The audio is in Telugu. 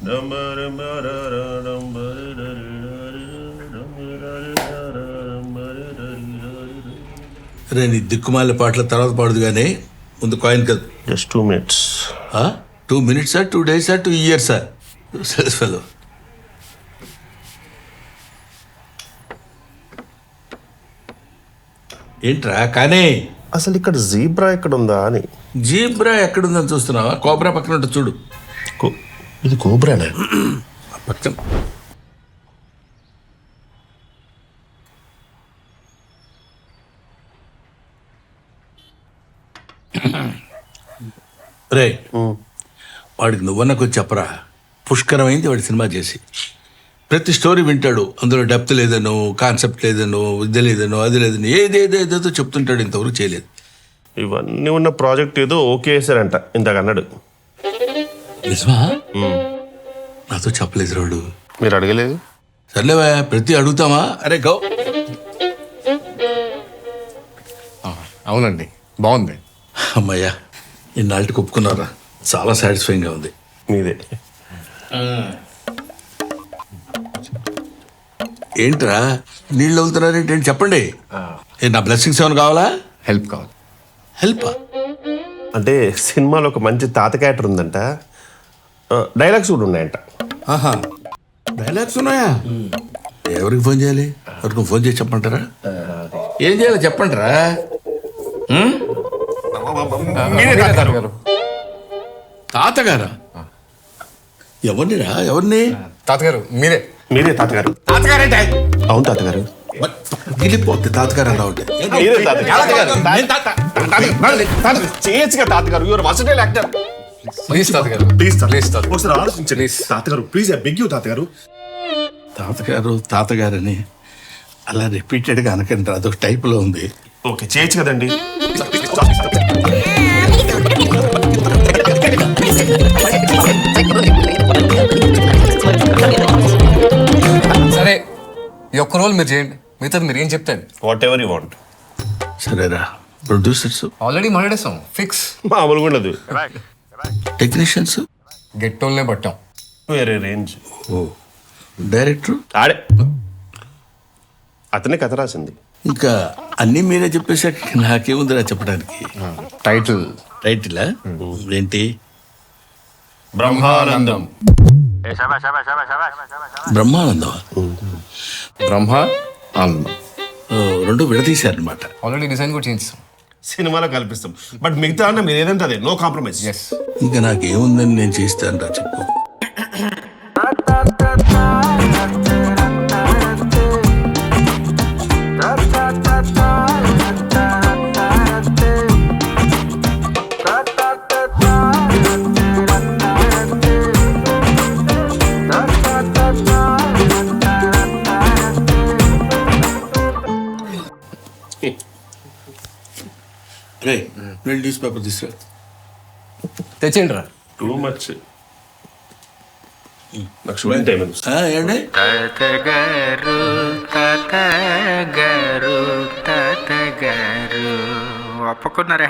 రే నీ దిక్కుమాల పాటల తర్వాత పాడుదు కానీ ముందు కాయిన్ కదా. Just 2 minutes. 2 minutes 2 days 2 years fellow. ఏంట్రా కానీ అసలు ఇక్కడ జీబ్రా ఎక్కడ ఉందా అని. జీబ్రా ఎక్కడుందని చూస్తున్నావా? కోబ్రా పక్కన ఉంటుంది చూడు. ఇది కోబ్రానే పక్కన. రే వాడికి నువ్వన్నకు చెప్పరా, పుష్కరమైంది వాడి సినిమా చేసి. ప్రతి స్టోరీ వింటాడు, అందులో డెప్త్ లేదనో, కాన్సెప్ట్ లేదనో, ఇది లేదనో, అది లేదనో, ఏదేదో చెప్తుంటాడు. ఇంతవరకు చేయలేదు. ఇవన్నీ ఉన్న ప్రాజెక్ట్ ఏదో ఓకే చేశారంట ఇందాక అన్నాడు. నిజమా? నాతో చెప్పలేదు రాడు. మీరు అడగలేదు? సర్లేవా, ప్రతి అడుగుతామా? అరే గౌ. అవునండి, బాగుంది. అమ్మయ్యా, ఇన్నాళ్ళకి ఒప్పుకున్నారా? చాలా సాటిస్ఫైయింగ్గా ఉంది. మీదే. ఏంట్రా నీళ్ళు వెళ్తున్నారేంటి? చెప్పండి. నా బ్లెస్సింగ్స్ ఏమైనా కావాలా? హెల్ప్ కావాలి. హెల్ప్ అంటే సినిమాలో ఒక మంచి తాత క్యారెక్టర్ ఉందంట, డైలాగ్స్ కూడా ఉన్నాయంట. ఆహా, డైలాగ్స్ ఉన్నాయా? ఎవరికి ఫోన్ చేయాలి? ఎవరికి ఫోన్ చేసి చెప్పంటారా? ఏం చేయాలి చెప్పంటారా? తాతగారా? ఎవరినిరా? ఎవరిని? తాతగారు మీరే. మీరే తాతగారు? తాతగారేంటే? అవును తాతగారు. గిలిపోతే తాతగారు అన్నా ఉంటే మీరే తాతగారు. చేయొచ్చుగా తాతగారు. Your versatile actor. ప్లీజ్ తాతగారు, ప్లీజ్ ప్లీజ్ తాత. ఒకసారి ఆలోచించండి తాతగారు. ప్లీజ్ ఐ బెగ్ యూ తాతగారు. తాతగారని అలా రిపీటెడ్గా అనకండి, అదొక టైప్లో ఉంది. ఓకే చేయొచ్చు కదండి. సరే, ఈ ఒక్క రోల్ మీరు చేయండి, మిగతాది మీరు ఏం చెప్తాను. Whatever you want. సరేరా. ప్రొడ్యూసర్స్ ఆల్రెడీ మాట్లాడేస్తాం, ఫిక్స్. మామూలుగా ఉండదు. టెక్నీషియన్స్ గెట్టోల్నే పట్టాం. వేరే రేంజ్. ఓ డైరెక్టర్ ఆడే అతనే కథ రాసింది. ఇంకా అన్నీ మీరే చెప్పేసాక నాకేముందిరా చెప్పడానికి. టైటిల్ టైటిలా ఏంటి? బ్రహ్మానందం. బ్రహ్మానందం. బ్రహ్మ ఆనందం. రెండు విడదీశారనమాట. ఆల్రెడీ డిజైన్ కూడా చేయించాం. సినిమాలో కల్పిస్తాం, బట్ మిగతా అన్న మీరు ఏదంటే అదే, నో కాంప్రమైజ్. ఎస్. ఇంకా నాకేముందని నేను చేస్తాను రా, చెప్పు. రే రెండు న్యూస్ పేపర్ తీసుకురా. తెచ్చేయండి రా. Too much. నాకు షూటింగ్ టైం ఉంది. ఏంటి? తాతగారు ఒప్పుకున్నారా?